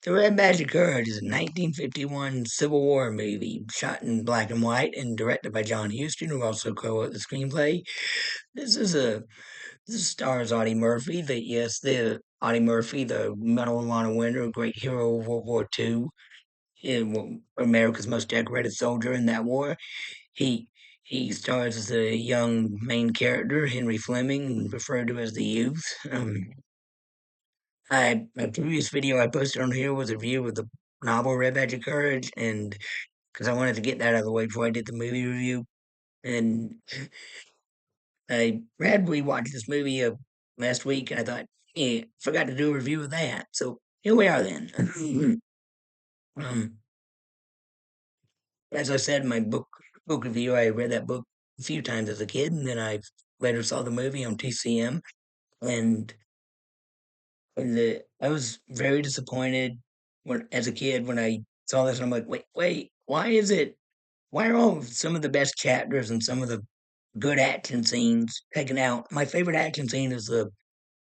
The Red Badge of Courage is a 1951 Civil War movie shot in black and white and directed by John Huston, who also co-wrote the screenplay. This is a this stars Audie Murphy. The Audie Murphy, the Medal of Honor winner, great hero of World War II, America's most decorated soldier in that war. He he stars as a young main character, Henry Fleming, referred to as the Youth. A previous video I posted on here was a review of the novel Red Badge of Courage, and because I wanted to get that out of the way before I did the movie review, and I had rewatched this movie last week, and I thought, yeah, forgot to do a review of that. So here we are then. um, as I said in my book review, I read that book a few times as a kid, and then I later saw the movie on TCM, and I was very disappointed as a kid, when I saw this, and I'm like, wait, why are all of some of the best chapters and some of the good action scenes taken out? My favorite action scene is the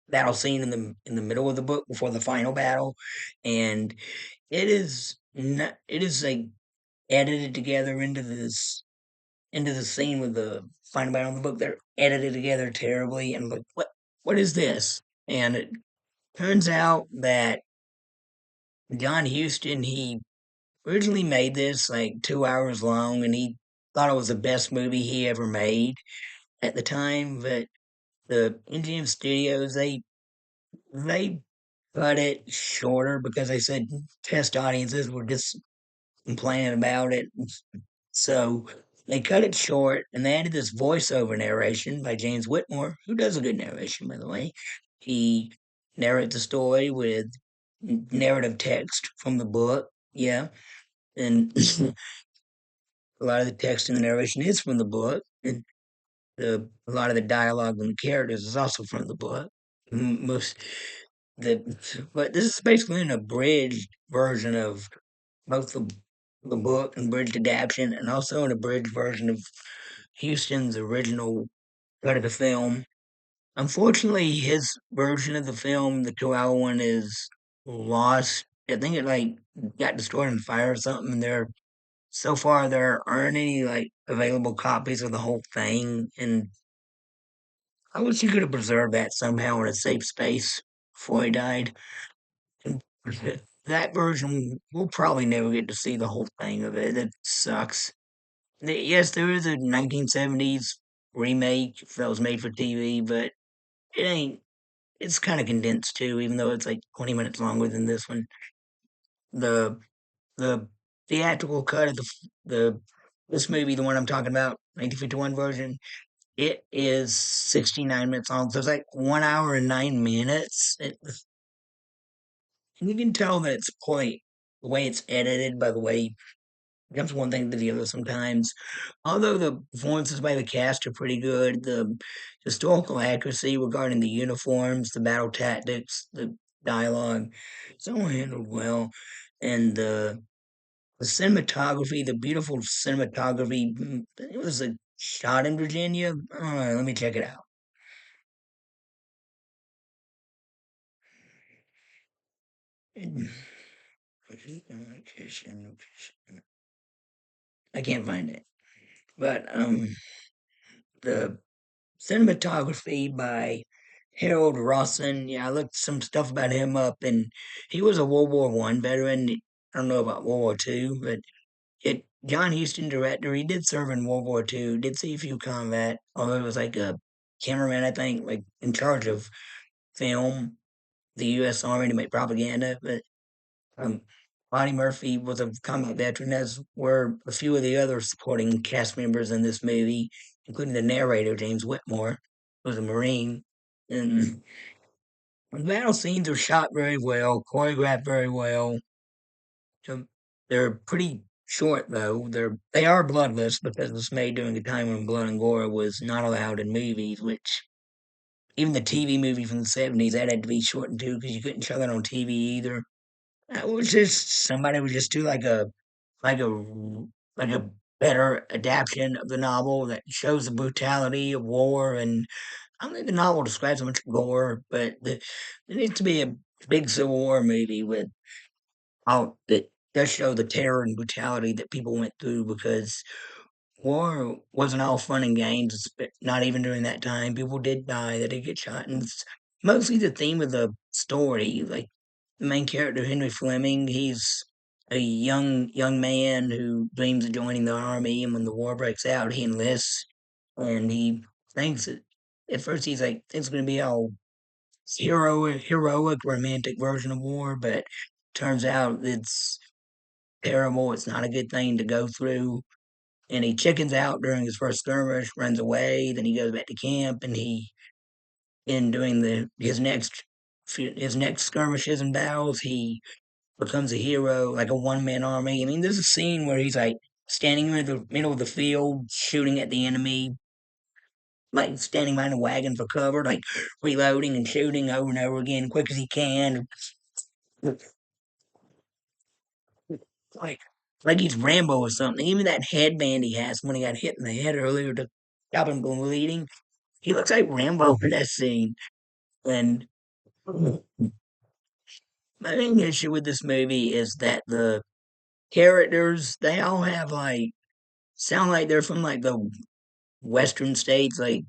battle scene in the middle of the book before the final battle, and it is like edited together into the scene with the final battle in the book. They're edited together terribly, and like, what is this? And it turns out that John Huston, he originally made this like 2 hours long, and he thought it was the best movie he ever made at the time. But the MGM Studios, they cut it shorter because they said test audiences were just complaining about it. So they cut it short, and they added this voiceover narration by James Whitmore, who does a good narration, by the way. He narrates the story with narrative text from the book. Yeah. And a lot of the text in the narration is from the book, and a lot of the dialogue and the characters is also from the book. Most the but this is basically an abridged version of both the book and bridged adaptation, and also an abridged version of Houston's original cut of the film. Unfortunately, his version of the film, the 2 hour one, is lost. I think it like got destroyed in fire or something, and so far there aren't any like available copies of the whole thing, and I wish he could have preserved that somehow in a safe space before he died. And that version, we'll probably never get to see the whole thing of it. That sucks. Yes, there is a 1970s remake that was made for TV, but it ain't. It's kind of condensed too, even though it's like 20 minutes longer than this one. The the theatrical cut of the this movie, the one I'm talking about, 1951 version, it is 69 minutes long. So it's like 1 hour and 9 minutes. And you can tell that it's quite the way it's edited, by the way, it jumps one thing to the other sometimes. Although the performances by the cast are pretty good, the historical accuracy regarding the uniforms, the battle tactics, the dialogue, it's all handled well. And the cinematography, the beautiful cinematography, it was a shot in Virginia. Let me check it out. I can't find it. But the cinematography by Harold Rawson, yeah, I looked some stuff about him up, and he was a World War I veteran. I don't know about World War II, but John Huston, director, he did serve in World War II, did see a few combat, although he was like a cameraman, I think, like in charge of film, the U.S. Army to make propaganda. But um, Bonnie Murphy was a combat veteran, as were a few of the other supporting cast members in this movie, including the narrator, James Whitmore, who was a Marine. And the battle scenes are shot very well, choreographed very well. So they're pretty short, though. They are bloodless because it was made during a time when blood and gore was not allowed in movies, which even the TV movie from the 70s, that had to be shortened too because you couldn't show that on TV either. That was just somebody would just do like a like a better adaptation of the novel that shows the brutality of war. And I don't think the novel describes so much gore, but there needs to be a big Civil War movie with that does show the terror and brutality that people went through because war wasn't all fun and games. Not even during that time, people did die. They did get shot, and it's mostly the theme of the story. Like the main character, Henry Fleming, he's a young man who dreams of joining the army, and when the war breaks out, he enlists, and he thinks that at first he's like it's going to be all heroic, romantic version of war, but turns out it's terrible. It's not a good thing to go through. And he chickens out during his first skirmish, runs away. Then he goes back to camp, and in doing his next skirmishes and battles, he becomes a hero, like a one man army. I mean, there's a scene where he's like standing in the middle of the field, shooting at the enemy, like standing behind a wagon for cover, like reloading and shooting over and over again, quick as he can. Like like he's Rambo or something. Even that headband he has when he got hit in the head earlier to stop him from bleeding, he looks like Rambo in that scene. And my main issue with this movie is that the characters they all have like sound like they're from like the western states, like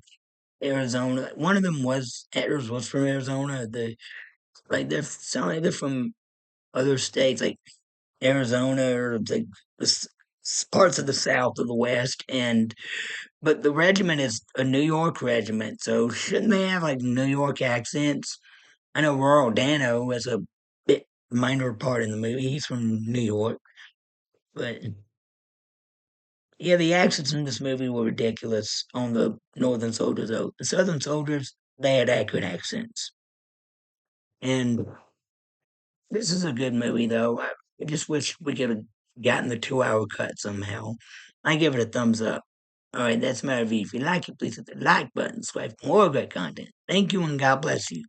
Arizona. One of them was actors was from Arizona. They sound like they're from other states, like Arizona or like parts of the South or the West, and but the regiment is a New York regiment, so shouldn't they have like New York accents? I know Rural Dano has a bit minor part in the movie. He's from New York, but yeah, the accents in this movie were ridiculous on the Northern soldiers. Though the Southern soldiers, they had accurate accents, and this is a good movie, though. I just wish we could have gotten the 2 hour cut somehow. I give it a thumbs up. All right, that's my review. If you like it, please hit the like button. Subscribe for more great content. Thank you, and God bless you.